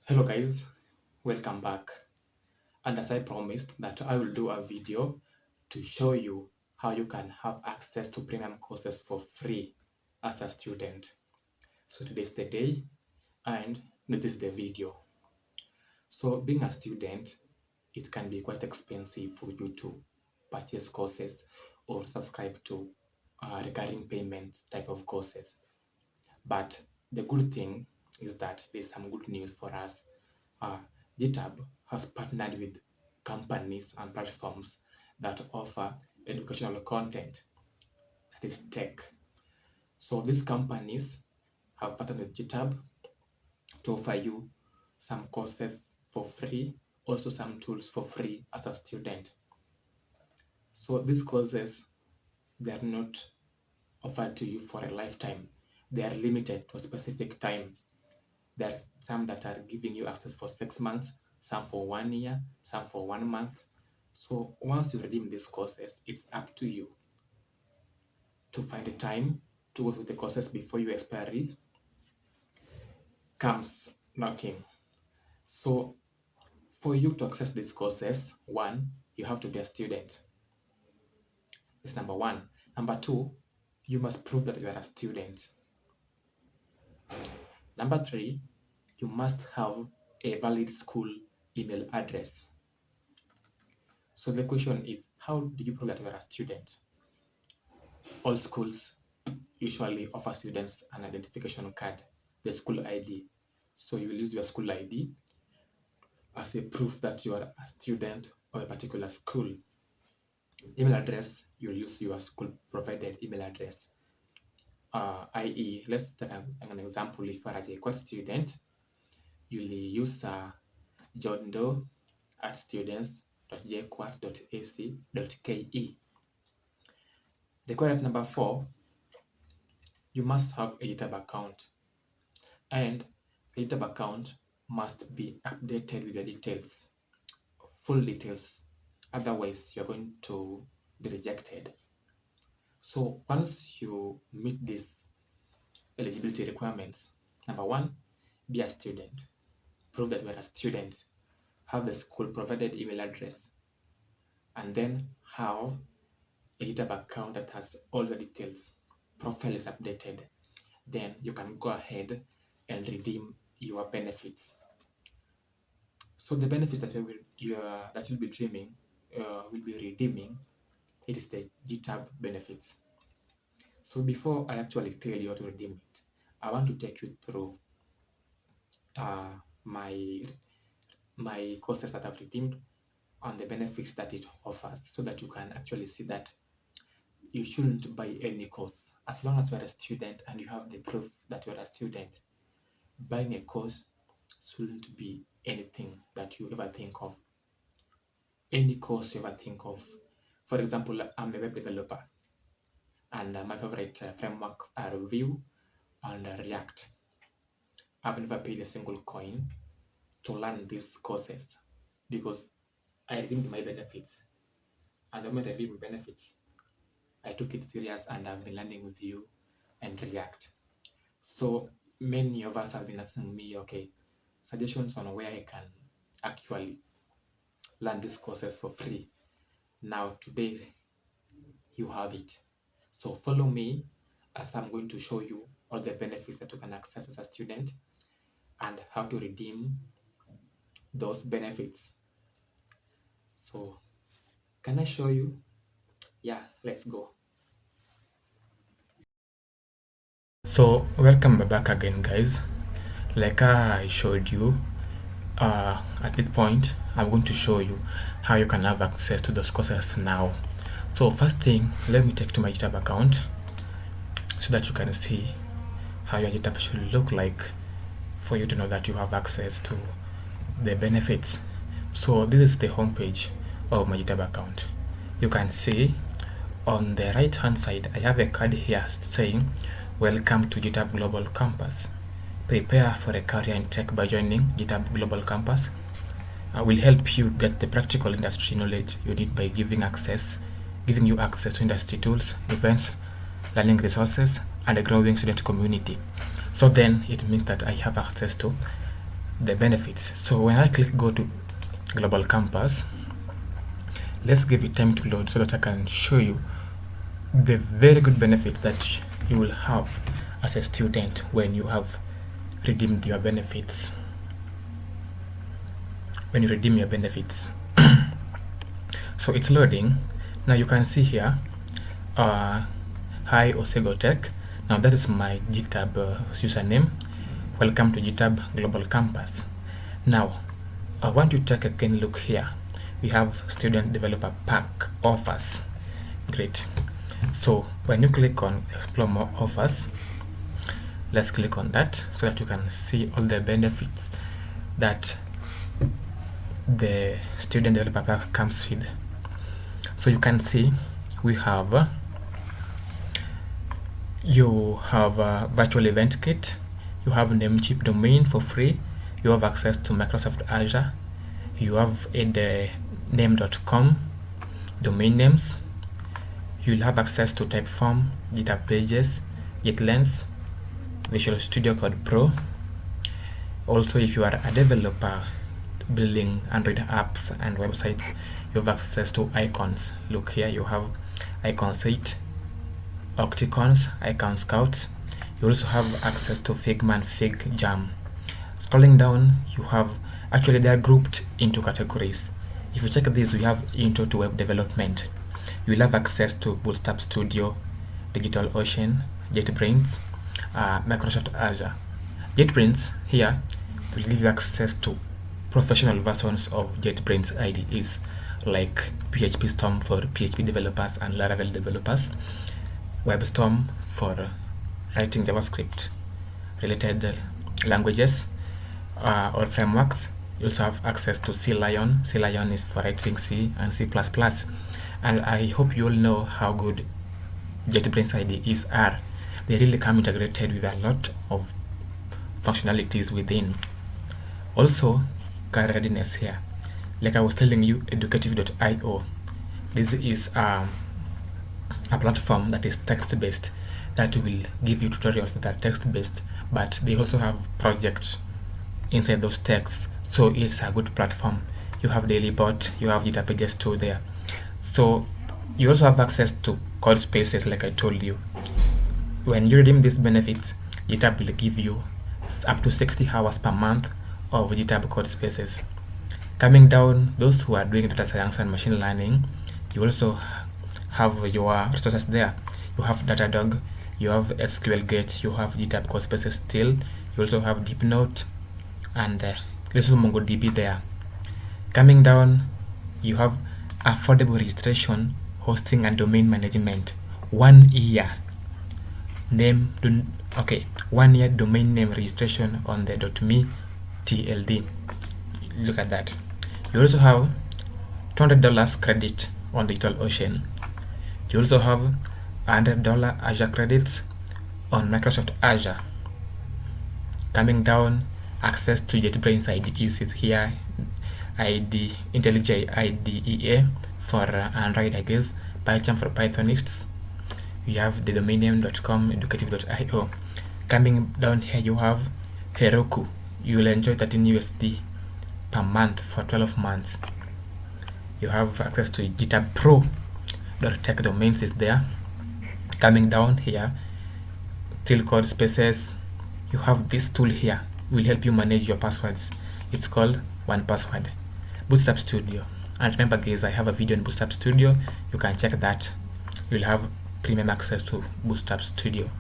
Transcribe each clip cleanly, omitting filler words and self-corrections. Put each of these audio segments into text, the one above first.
Hello guys, welcome back. And as I promised that I will do a video to show you how you can have access to premium courses for free as a student. So today's the day and this is the video. So being a student, it can be quite expensive for you to purchase courses or subscribe to recurring payments type of courses. But the good thing is that there's some good news for us. Uh, GitHub has partnered with companies and platforms that offer educational content, that is tech. So these companies have partnered with GitHub to offer you some courses for free, also some tools for free as a student. So these courses, they are not offered to you for a lifetime. They are limited to a specific time. There are some that are giving you access for 6 months, some for 1 year, some for 1 month. So once you redeem these courses, it's up to you to find a time to go through the courses before your expiry comes knocking. So for you to access these courses, one, you have to be a student. It's number one. Number two, you must prove that you are a student. Number three, you must have a valid school email address. So the question is, how do you prove that you are a student? All schools usually offer students an identification card, the school ID. So you will use your school ID as a proof that you are a student of a particular school. Email address, you'll use your school provided email address. I.e., let's take an example. If you are a JQuat student, you'll use johndoe@students.jquat.ac.ke. Requirement number 4, you must have a GitHub account, and the GitHub account must be updated with your details, full details. Otherwise, you're going to be rejected. So once you meet these eligibility requirements, number 1, be a student. Prove that you are a student. Have the school provided email address, and then have a GitHub account that has all your details. Profile is updated. Then you can go ahead and redeem your benefits. So the benefits that you'll be redeeming, it is the GitHub benefits. So before I actually tell you how to redeem it, I want to take you through my courses that I've redeemed and the benefits that it offers, so that you can actually see that you shouldn't buy any course. As long as you are a student and you have the proof that you are a student, buying a course shouldn't be anything that you ever think of. Any course you ever think of. For example, I'm a web developer, and my favorite frameworks are Vue and React. I've never paid a single coin to learn these courses because I redeemed my benefits. And the moment I redeemed my benefits, I took it serious and I've been learning with Vue and React. So many of us have been asking me, okay, suggestions on where I can actually learn these courses for free. Now today you have it. So follow me as I'm going to show you all the benefits that you can access as a student and how to redeem those benefits. So can I show you? Yeah, let's go. So welcome back again, guys. Like I showed you, at this point I'm going to show you how you can have access to those courses now. So first thing, let me take to my GitHub account so that you can see how your GitHub should look like for you to know that you have access to the benefits. So this is the homepage of my GitHub account. You can see on the right hand side I have a card here saying welcome to GitHub Global Campus. Prepare for a career in tech by joining GitHub Global Campus. I will help you get the practical industry knowledge you need by giving you access to industry tools, events, learning resources, and a growing student community. So then it means that I have access to the benefits. So when I click go to Global Campus, let's give it time to load so that I can show you the very good benefits that you will have as a student when you have redeemed your benefits. When you redeem your benefits. So it's loading. Now you can see here, hi Osego Tech. Now that is my GitHub username. Welcome to GitHub Global Campus. Now I want you to take a keen look here. We have student developer pack offers. Great. So when you click on explore more offers, let's click on that so that you can see all the benefits that the student developer pack comes with. So you can see we have you have a virtual event kit, you have Namecheap domain for free, you have access to Microsoft Azure, you have a name.com domain names, you'll have access to Typeform, GitHub Pages, GitLens, Visual Studio Code Pro. Also, if you are a developer building Android apps and websites, you have access to icons. Look here, you have icon set, Octicons, icon scouts. You also have access to Figma and FigJam. Scrolling down, you have actually they are grouped into categories. If you check this, we have intro to web development. You will have access to Bootstrap Studio, DigitalOcean, JetBrains, Microsoft Azure. JetBrains here will give you access to professional versions of JetBrains IDEs like PHP Storm for PHP developers and Laravel developers, WebStorm for writing JavaScript related languages or frameworks. You also have access to C-Lion. C-Lion is for writing C and C++. And I hope you all know how good JetBrains IDEs are. They really come integrated with a lot of functionalities within. Also, career readiness here. Like I was telling you, educative.io. This is a platform that is text-based, that will give you tutorials that are text-based, but they also have projects inside those texts. So it's a good platform. You have DailyBot, you have GitHub Pages too there. So you also have access to code spaces, like I told you. When you redeem these benefits, GitHub will give you up to 60 hours per month of GitHub code spaces. Coming down, those who are doing data science and machine learning, you also have your resources there. You have Datadog, you have SQLGate, you have GitHub code spaces still. You also have DeepNote and this is MongoDB there. Coming down, you have affordable registration, hosting and domain management. 1 year 1 year domain name registration on the .me TLD. Look at that. You also have $200 credit on DigitalOcean. You also have $100 Azure credits on Microsoft Azure. Coming down, access to JetBrains IDEs is here. IntelliJ IDEA for Android, I guess. PyCharm for Pythonists. You have the domain name.com, educative.io. Coming down here, you have Heroku. You will enjoy 13 USD per month for 12 months. You have access to GitHub Pro. .tech domains is there. Coming down here, still code spaces. You have this tool here. It will help you manage your passwords. It's called 1Password. Bootstrap Studio. And remember guys, I have a video on Bootstrap Studio. You can check that. You'll have premium access to Bootstrap Studio.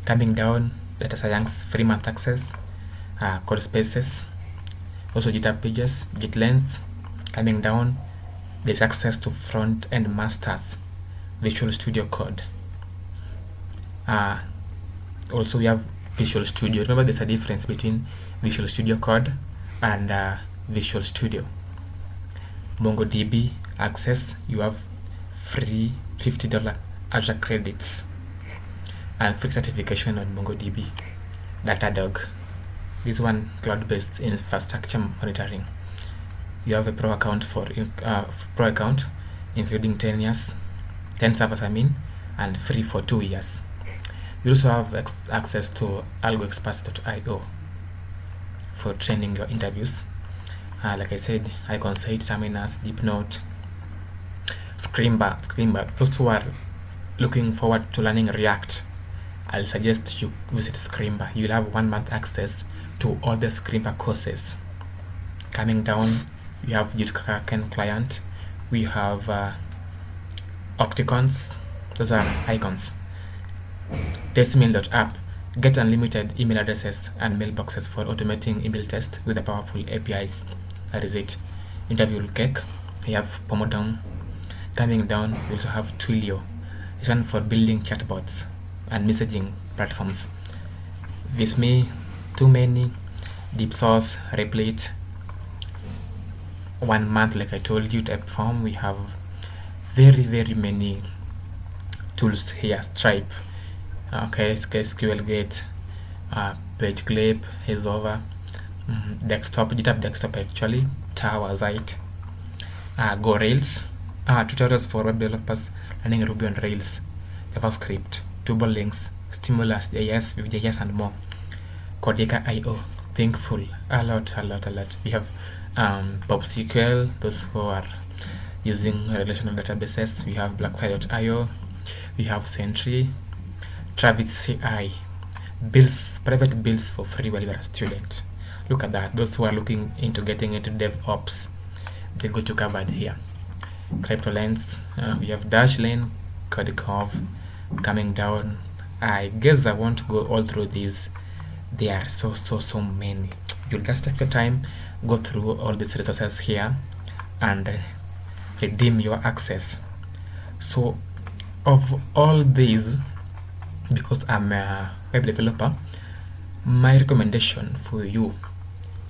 Coming down, data science, free month access, code spaces, also GitHub Pages, GitLens. Coming down, there's access to front end masters, Visual Studio Code. Also we have Visual Studio. Remember there's a difference between Visual Studio Code and Visual Studio. MongoDB access, you have free $50 Azure credits and free certification on MongoDB. Datadog, this one cloud-based infrastructure monitoring. You have a pro account pro account, including 10 servers and free for 2 years. You also have access to algoexperts.io for training your interviews. Like I said, icon site, terminus, deep note, screambar. Those who are looking forward to learning React, I'll suggest you visit Screambar. You'll have 1 month access to all the Screambar courses. Coming down, we have Kraken client, we have Octicons, those are icons. Testmail.app, get unlimited email addresses and mailboxes for automating email tests with the powerful APIs. That is it. Interview cake, we have Pomotum. Coming down, we also have Twilio. This one for building chatbots and messaging platforms. Visme, Too Many, Deep Source, Replete. 1 month, like I told you, Typeform. We have very many tools here. Stripe, okay, SQLgate, PageClip, Isover, desktop, GitHub desktop actually, Tower Site, Go Rails, tutorials for web developers learning Ruby on Rails, JavaScript, Tubal links, Stimulus, JS, Vue.js, and more. Codeka.io, Thinkful, a lot. We have PubSQL, those who are using relational databases. We have BlackFire.io, we have Sentry, Travis CI, builds private builds for free while you are a student. Look at that. Those who are looking into getting into DevOps, they go to covered here. CryptoLens, we have Dashlane, Codecov. Coming down, I guess I won't go all through these. There are so many. You'll just take your time, go through all these resources here and redeem your access. So of all these, because I'm a web developer, my recommendation for you,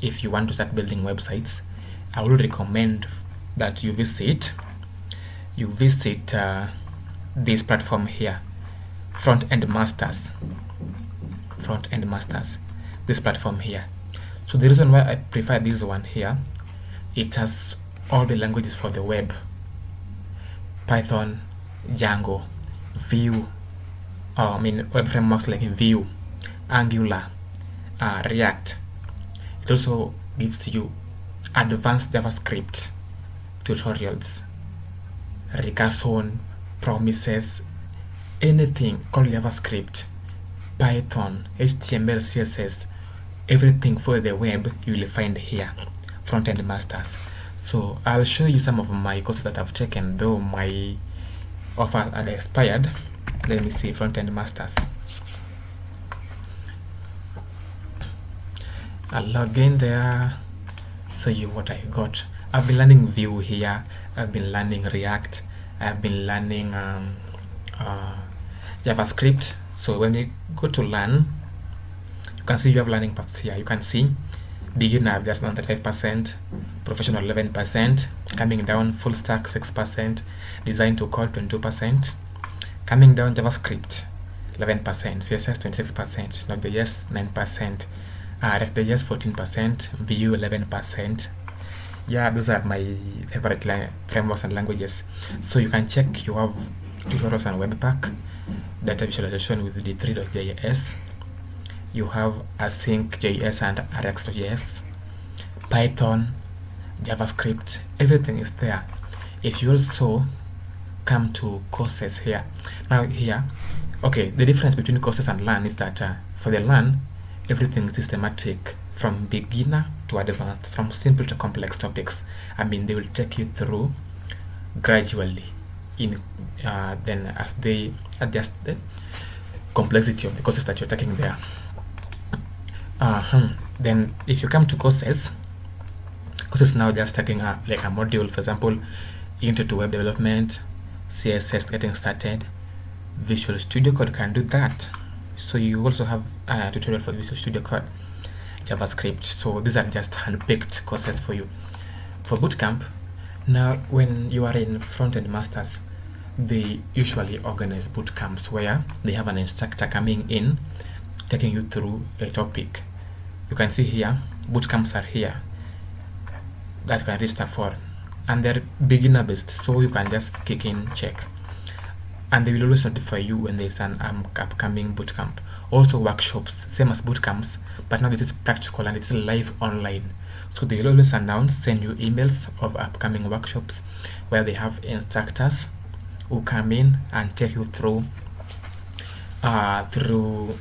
if you want to start building websites, I would recommend that you visit this platform here, Front-End Masters, this platform here. So the reason why I prefer this one here, it has all the languages for the web: Python, Django, Vue, web frameworks like Vue, Angular, React. It also gives you advanced JavaScript tutorials, recursion, promises, anything called JavaScript, Python, HTML, CSS, everything for the web you will find here, Front-End Masters. So I'll show you some of my courses that I've taken, though my offer had expired. Let me see, Front-End Masters. I'll log in there, show you what I got. I've been learning Vue here, I've been learning React, I've been learning JavaScript. So when you go to learn, you can see you have learning paths here. You can see beginner just 95%, professional 11%, coming down full stack 6%, design to code 22%, coming down JavaScript 11%, CSS 26%, Node.js 9%, React.js 14%, Vue 11%. Yeah, those are my favorite frameworks and languages. So you can check. You have tutorials on Webpack, data visualization with D3.js. You have async.js and rx.js, Python, JavaScript, everything is there. If you also come to courses here, now here, okay, the difference between courses and learn is that for the learn, everything is systematic from beginner to advanced, from simple to complex topics. I mean, they will take you through gradually in then as they adjust the complexity of the courses that you're taking there. Then if you come to courses now just taking like a module, for example, intro to web development, CSS getting started, Visual Studio Code can do that. So you also have a tutorial for Visual Studio Code, JavaScript. So these are just handpicked courses for you. For bootcamp, now when you are in Front-End Masters, they usually organize bootcamps where they have an instructor coming in, taking you through a topic. You can see here, bootcamps are here that you can register for, and they're beginner based, so you can just kick in, check. and they will always notify you when there's an upcoming bootcamp. Also workshops, same as bootcamps, but now this is practical and it's live online. So they will always announce, send you emails of upcoming workshops where they have instructors who come in and take you through through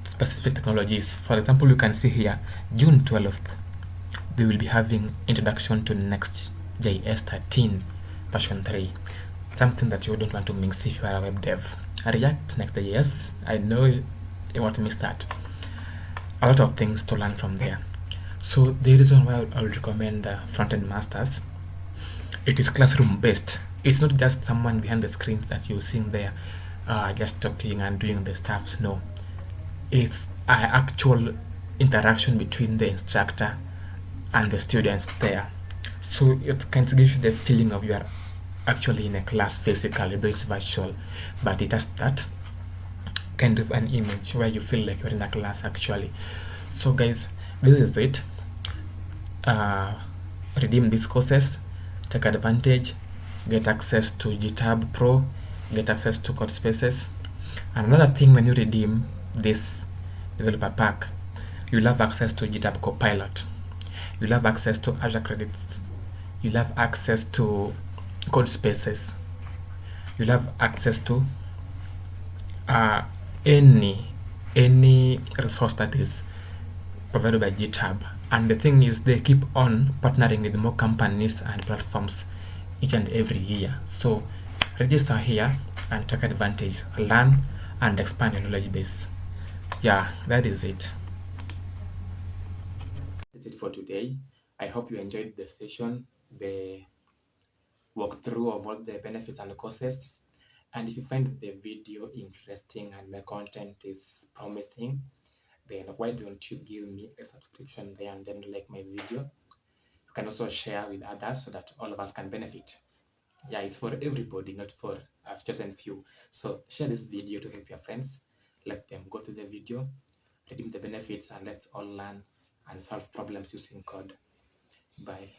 specific technologies. For example, you can see here June 12th they will be having introduction to Next.js 13 version 3, something that you don't want to mix if you are a web dev. React Next.js, I know you want to miss that. A lot of things to learn from there. So the reason why I would recommend front-end masters, it is classroom based. It's not just someone behind the screens that you're seeing there just talking and doing the stuffs. No, it's an actual interaction between the instructor and the students there. So it can give you the feeling of you are actually in a class physically, though it's virtual, but it has that kind of an image where you feel like you're in a class actually. So guys, this is it. Redeem these courses, take advantage, get access to GitHub Pro, get access to code spaces. And another thing, when you redeem this developer pack, you'll have access to GitHub Copilot, you'll have access to Azure credits, you'll have access to code spaces, you'll have access to any resource that is provided by GitHub. And the thing is, they keep on partnering with more companies and platforms each and every year. So register here and take advantage, learn and expand your knowledge base. Yeah, that is it. That's it for today. I hope you enjoyed the session, the walkthrough of all the benefits and the courses. And if you find the video interesting and my content is promising, then why don't you give me a subscription there and then like my video? You can also share with others so that all of us can benefit. Yeah, it's for everybody, not for I've chosen few. So share this video to help your friends. Let them go through the video, redeem the benefits, and let's all learn and solve problems using code. Bye.